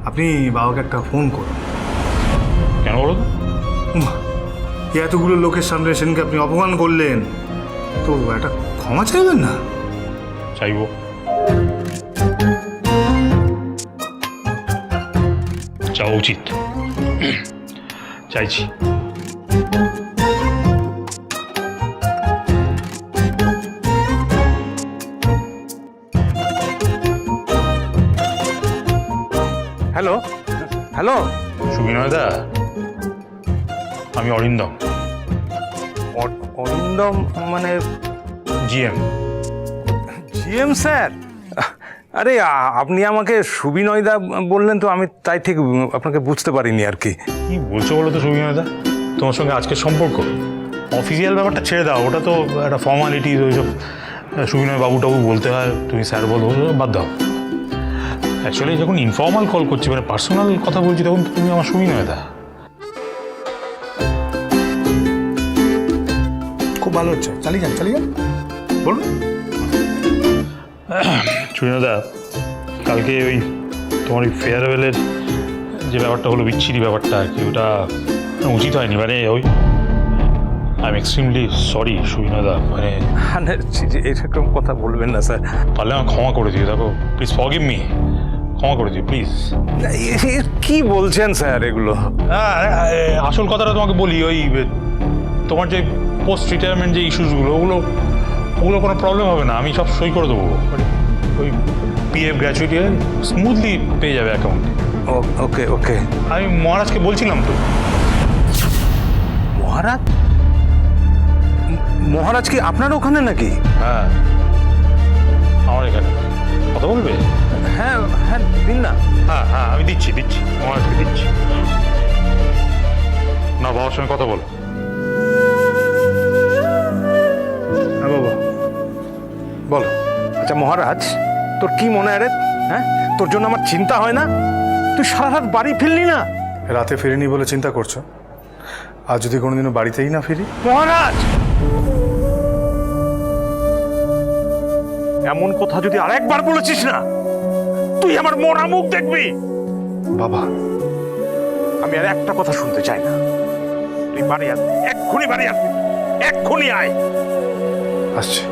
আপনি বাবাকে একটা ফোন করুন। কেন বলো তো? এতগুলো লোকের সামনে সেদিনকে আপনি অপমান করলেন, তো একটা ক্ষমা চাইবেন না? চাইবো। চাওয়া উচিত। চাইছি। হ্যালো হ্যালো সুবিনয়দা, আমি অরিন্দম, অরিন্দম মানে জিএম। GM sir? আরে আপনি আমাকে সুবিনয়দা বললেন তো, আমি তাই ঠিক আপনাকে বুঝতে পারিনি আর কি। কি বলছো বলো তো সুবিনয়দা? তোমার সঙ্গে আজকের সম্পর্ক, অফিসিয়াল ব্যাপারটা ছেড়ে দাও, ওটা তো একটা ফর্মালিটি। ওইসব সুবিনয় বাবুটাবু বলতে হয়, তুমি স্যার বলো, বাদ দাও। অ্যাকচুয়ালি যখন ইনফর্মাল কল করছি, মানে পার্সোনাল কথা বলছি, তখন তুমি আমার সুবিনয়দা। খুব ভালো হচ্ছে, চালিয়ে যান বলুন। সুবিনয়দা, কালকে ওই তোমার ওই ফেয়ারওয়েলের যে ব্যাপারটা হলো, বিচ্ছিরি ব্যাপারটা আর কি, ওটা উচিত হয়নি। মানে ওই আই এম এক্সট্রিমলি সরি সুবিনয়দা, মানে এরকম কথা বলবেন না স্যার। পারলে আমার ক্ষমা করে দিও, দেখো প্লিজ ফরগিভ মি, ক্ষমা করে দিও প্লিজ। কি বলছেন স্যার এগুলো? আসল কথাটা তোমাকে বলি, ওই তোমার যে পোস্ট রিটায়ারমেন্ট যে ইস্যুসগুলো, ওগুলো কোনো প্রবলেম হবে না, আমি সব সই করে দেবো। ওই পিএফ গ্র্যাচুইটি স্মুথলি পেয়ে যাবে অ্যাকাউন্টে। ওকে ওকে। আমি মহারাজকে বলছিলাম তো। মহারাজ? মহারাজ কি আপনার ওখানে নাকি? হ্যাঁ, আমার এখানে কথা বলবে? হ্যাঁ হ্যাঁ, দিন না। হ্যাঁ হ্যাঁ, আমি দিচ্ছি মহারাজকে দিচ্ছি। না, বাবার সঙ্গে কথা বলো। হ্যাঁ বাবা বলো। আচ্ছা মহারাজ, তোর কি মনে হয় রে? হ্যাঁ, তোর জন্য আমার চিন্তা হয় না? তুই সারা রাত বাড়ি ফিরলি না। রাতে ফিরিনি বলে চিন্তা করছো? আর যদি কোনোদিনও বাড়িতেই না ফিরি? মহারাজ, এমন কথা যদি আরেকবার বলেছিস না, তুই আমার মরা মুখ দেখবি। বাবা, আমি আর একটা কথা শুনতে চাই না। তুই বাড়ি আস, এক্ষুনি বাড়ি আস, এক্ষুনি আয়। আসছে।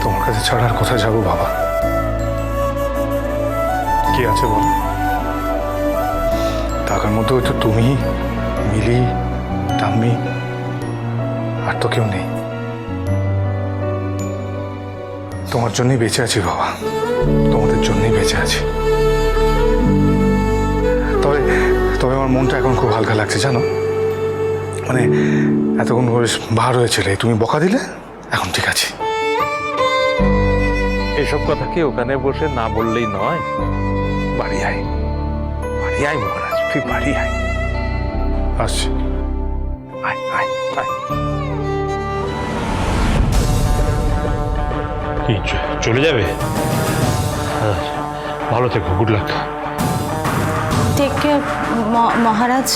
তোমার কাছে ছাড়া আর কোথায় যাবো বাবা? কি আছে বল? টাকার মধ্যে হয়তো তুমি, মিলি, টাম্মি, আর তো কেউ নেই। তোমার জন্যই বেঁচে আছি বাবা, তোমাদের জন্যই বেঁচে আছি। তবে তবে আমার মনটা এখন খুব হালকা লাগছে জানো। মানে এতক্ষণ বার হয়েছিলে, তুমি বকা দিলে, এখন ঠিক আছে। এসব কথা কি ওখানে বসে না বললেই নয়? বাড়ি আয়, বাড়ি আয় মহারাজ, তুই বাড়ি আয়। আসছি। আয় আয় আয়। কি চলে যাবে? ভালো থেকো, গুড লাক। টেক কেয়ার মহারাজ।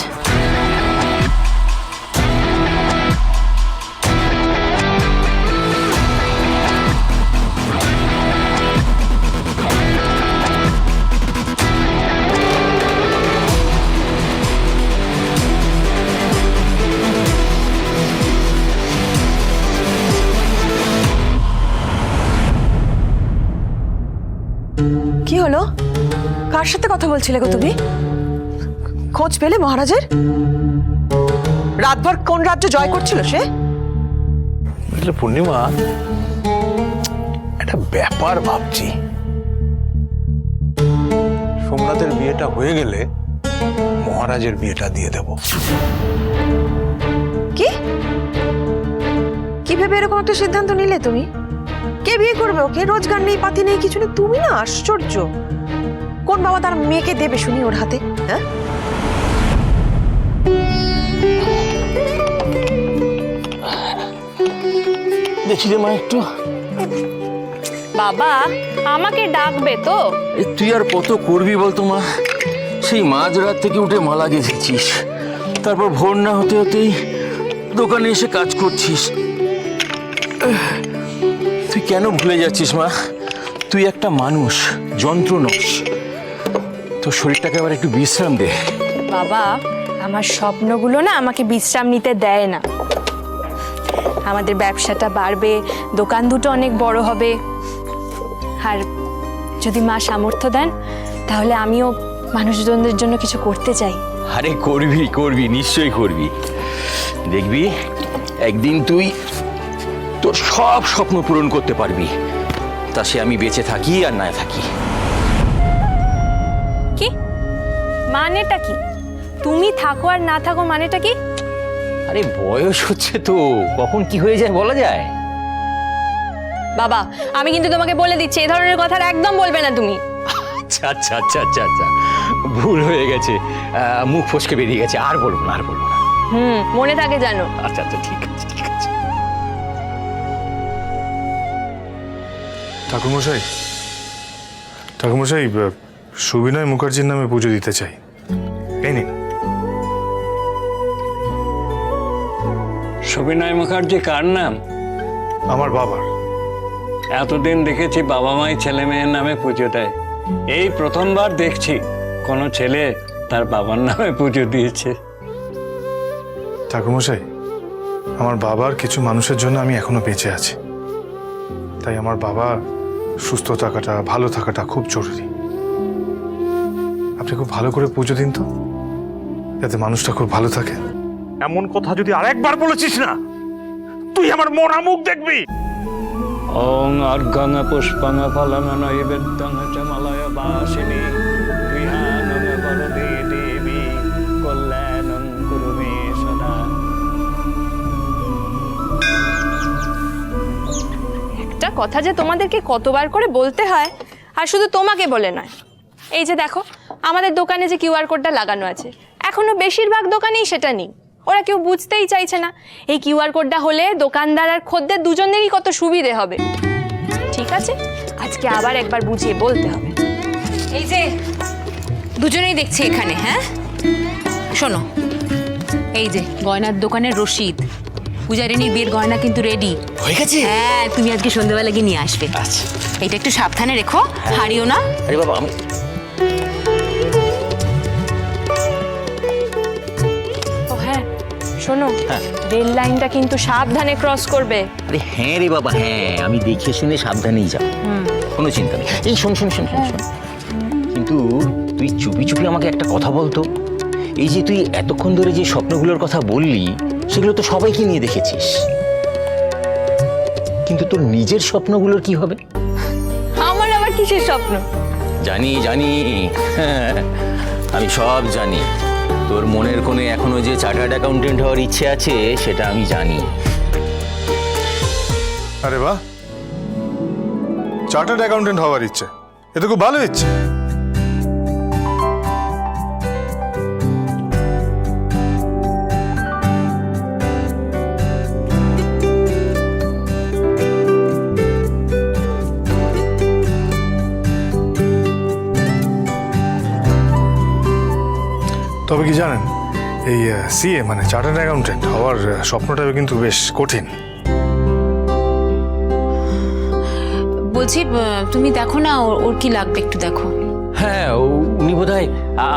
কি হলো? কার সাথে কথা বলছিলে গো তুমি? খোঁজ পেলে মহারাজের? রাতভর কোন রাজ্য জয় করছিল সে? বুঝলে পূর্ণিমা, একটা ব্যাপার ভাবছি। সোমনাথের বিয়েটা হয়ে গেলে মহারাজের বিয়েটা দিয়ে দেব। কি কি ভেবে এরকম একটা সিদ্ধান্ত নিলে তুমি? কে বিয়ে করবে ওকে? রোজগার নেই, পাতি নেই, কিছু নেই, তুমি না? আশ্চর্য। কোন বাবা তার মেয়েকে দেবে শুনি ওর হাতে? হ্যাঁ, দেখি রে মা একটু। বাবা আমাকে ডাকবে তো? তুই আর কত করবি বলতো মা? সেই মাঝরাত থেকে উঠে মালা গেঁথেছিস, তারপর ভোর না হতে হতেই দোকানে এসে কাজ করছিস। তুই কেন ভুলে যাচ্ছিস মা? তুই একটা মানুষ, যন্ত্র নস। তোর শরীরটাকে আবার একটু বিশ্রাম দে। বাবা, আমার স্বপ্নগুলো না আমাকে বিশ্রাম নিতে দেয় না। আমাদের ব্যবসাটা বাড়বে, দোকান দুটো অনেক বড় হবে, আর যদি মা সামর্থ্য দেন তাহলে আমিও মানুষজনদের জন্য কিছু করতে চাই। আরে করবি করবি, নিশ্চয়ই করবি। দেখবি একদিন তুই তোর সব স্বপ্ন পূরণ করতে পারবি, তা সে আমি বেঁচে থাকি আর না থাকি। কি মানেটা কি? তুমি থাকো আর না থাকো মানেটা কি? আরে বয়স হচ্ছে তো, কখন কি হয়ে যায় বলা যায়? বাবা, আমি কিন্তু তোমাকে বলে দিচ্ছি, এই ধরনের কথা আর একদম বলবে না তুমি। আচ্ছা আচ্ছা আচ্ছা আচ্ছা আচ্ছা, ভুল হয়ে গেছে, মুখ ফসকে বেরিয়ে গেছে, আর বলবো না, আর বলবো না। মনে থাকে জানো। আচ্ছা আচ্ছা, ঠিক আছে ঠিক আছে। ঠাকুরমশাই, ঠাকুরমশাই, সুবিনয় মুখার্জির নামে পুজো দিতে চাই। এই নিন। সুবিনয় মুখার্জি কার নাম? আমার বাবার। এতদিন দেখেছি বাবা মাই ছেলে মেয়ের নামে পুজো দেয়, এই প্রথমবার দেখছি কোনো ছেলে তার বাবার নামে পুজো দিয়েছে। ঠাকুরমশাই, আমার বাবার কিছু মানুষের জন্য আমি এখনো বেঁচে আছি, তাই আমার বাবা সুস্থ থাকাটা, ভালো থাকাটা খুব জরুরি। আপনি খুব ভালো করে পুজো দিন তো, যাতে মানুষটা খুব ভালো থাকে। এমন কথা যদি আরেকবার বলেছিস না, তুই আমার মরা মুখ দেখবি। ওং অর্ঘং পুষ্পং ফলং নৈবেদ্যং চ মলয় বাসিনী গৃহাণং বরদে দেবী কল্যাণং কুরু মে সদা। একটা কথা যে তোমাদেরকে কতবার করে বলতে হয়, আর শুধু তোমাকে বলে নয়। এই যে দেখো, আমাদের দোকানে যে কিউআর কোডটা লাগানো আছে, এখনো বেশিরভাগ দোকানেই সেটা নেই। ওরা কেউ বুঝতেই চাইছে না। এই কিউআর কোডটা হলে দোকানদার আর খদ্দের দুজনেরই কত সুবিধে হবে। ঠিক আছে, আজকে আবার একবার বুঝিয়ে বলতে হবে। এই যে দুজনেই দেখছি এখানে, হ্যাঁ শোনো, এই যে গয়নার দোকানের রসিদ, পূজারিনীর বিয়ের গয়না কিন্তু রেডি হয়ে গেছে? হ্যাঁ, তুমি আজকে সন্ধ্যাবেলা গিয়ে নিয়ে আসবে। আচ্ছা। এটা একটু সাবধানে রেখো, হারিও না। আরে বাবা, আমি ও হ্যাঁ, শোনো, হ্যাঁ। রেল লাইনটা কিন্তু সাবধানে ক্রস করবে। আরে হ্যাঁ রে বাবা, হ্যাঁ, আমি দেখে শুনে সাবধানেই যাব, কোনো চিন্তা নেই। এই শোন শোন শোন শোন শোন, কিন্তু তুই চুপি চুপি আমাকে একটা কথা বলতো। এই যে তুই এতক্ষণ ধরে যে স্বপ্নগুলোর কথা বললি, সেগুলো তো সবাইকে নিয়ে দেখেছিস, কিন্তু তোর নিজের স্বপ্নগুলোর কি হবে? আমার আবার কিসের স্বপ্ন? জানি জানি, হ্যাঁ, আমি সব জানি। তোর মনের কোণে এখনো যে চার্টার্ড অ্যাকাউন্টেন্ট হওয়ার ইচ্ছে আছে, সেটা আমি জানি। আরে বাহ, চার্টার্ড অ্যাকাউন্টেন্ট হওয়ার ইচ্ছে, এ তো খুব ভালো ইচ্ছে। তবে কি জানেন, এই সিএ মানে চার্টার্ড অ্যাকাউন্টেন্ট হওয়ার স্বপ্নটা কিন্তু বেশ কঠিন। বলছি, তুমি দেখো না ওর কি লাগবে, একটু দেখো। হ্যাঁ, উনি বোধহয়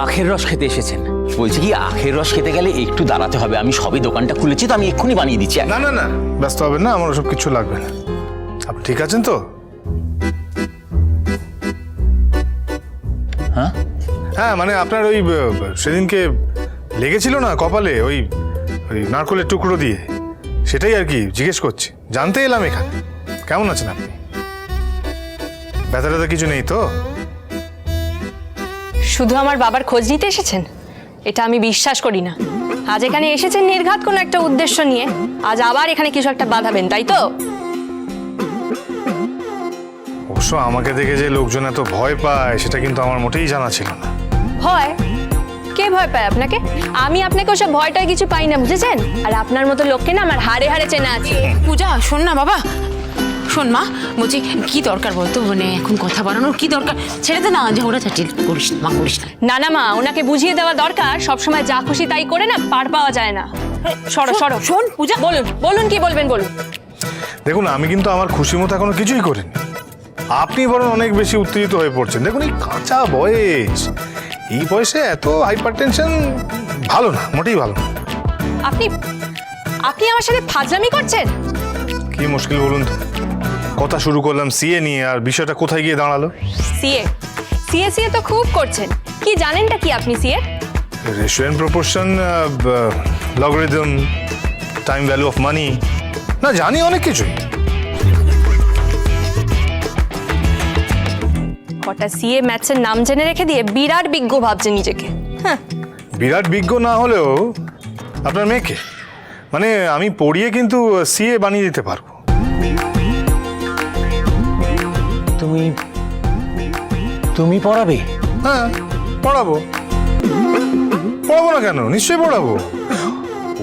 আখের রস খেতে এসেছেন। বলছি কি, আখের রস খেতে গেলে একটু দাঁড়াতে হবে, আমি সবই দোকানটা খুলেছি তো, আমি এক্ষুনি বানিয়ে দিচ্ছি। না না না, ব্যস্ত হবেন না, আমার ওসব কিছু লাগবে না। আপনি ঠিক আছেন তো? হ্যাঁ হ্যাঁ, মানে আপনার ওই সেদিনকে লেগেছিল না কপালে ওই ওই নারকলের টুকরো দিয়ে, সেটাই আর কি জিজ্ঞেস করছি, জানতে এলাম এখানে। কেমন আছেন আপনি? ব্যথা ট্যাথা কিছু নেই তো? শুধু আমার বাবার খোঁজ নিতে এসেছেন? এটা আমি বিশ্বাস করি না। আজ এখানে এসেছেন নির্ঘাত কোনো একটা উদ্দেশ্য নিয়ে, আজ আবার এখানে কিছু একটা বাঁধাবেন, তাই তো? অবশ্য আমাকে দেখে যে লোকজন এত ভয় পায়, সেটা কিন্তু আমার মোটেই জানা ছিল না। ভয়? কে ভয় পায় আপনাকে? আমি আপনাকে ওসব ভয়টাই কিছু পাই না, বুঝেছেন? আর আপনার মতো লোককে না আমার হাড়ে হাড়ে চেনা আছে। পূজা, শোন না বাবা, শোন মা, বলছি কি দরকার বলতো, মানে এখন কথা বাড়ানোর কি দরকার? ছেড়ে দে না, ঝগড়া ঝাঁটি করিস না মা, করিস না। না না মা, ওনাকে বুঝিয়ে দেওয়া দরকার। সবসময় যা খুশি তাই করে না পার পাওয়া যায় না। সরো সরো। শোন পূজা, বলুন বলুন, কি বলবেন বলুন। দেখুন, আমি কিন্তু আমার খুশি মতো এখনো কিছুই করিনি। আপনি বরং অনেক বেশি উত্তেজিত হয়ে পড়ছেন। দেখুন, এই কাঁচা বয়স, এই বয়সে এত হাইপার টেনশন ভালো না, মোটেই ভালো না। আপনি আপনি আমার সাথে ফাজলামি করছেন? কি মুশকিল বলুন তো, কথা শুরু করলাম সিএ নিয়ে, আর বিষয়টা কোথায় গিয়ে দাঁড়ালো? সিএ সিএ সিএ তো খুব করছেন। কি জানেনটা কি আপনি CA? Ratio and proportion, logarithm, time value of money, না জানি অনেক কিছুই। কটা সিএ ম্যাথসের নাম জেনে রেখে দিয়ে বিরাট বিজ্ঞ ভাবছে নিজেকে। হ্যাঁ, বিরাট বিজ্ঞ না হলেও আপনার মেয়েকে মানে আমি পড়িয়ে কিন্তু সিএ বানিয়ে দিতে পারবো। তুমি পড়াবে? হ্যাঁ, পড়াবো। পড়াবো না কেন, নিশ্চয়ই পড়াবো।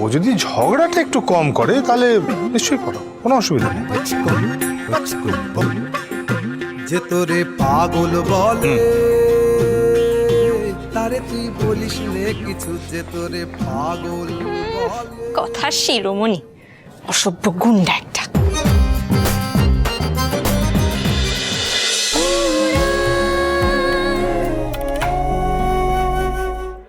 ও যদি ঝগড়াটা একটু কম করে তাহলে নিশ্চয়ই পড়াবো, কোনো অসুবিধা নেই। যে তোরে পাগল বলে তারে তুই বলিস নে কিছু, যে তোরে পাগল বলে। কথা শিরোমণি, অসভ্য গুন্ডা একটা।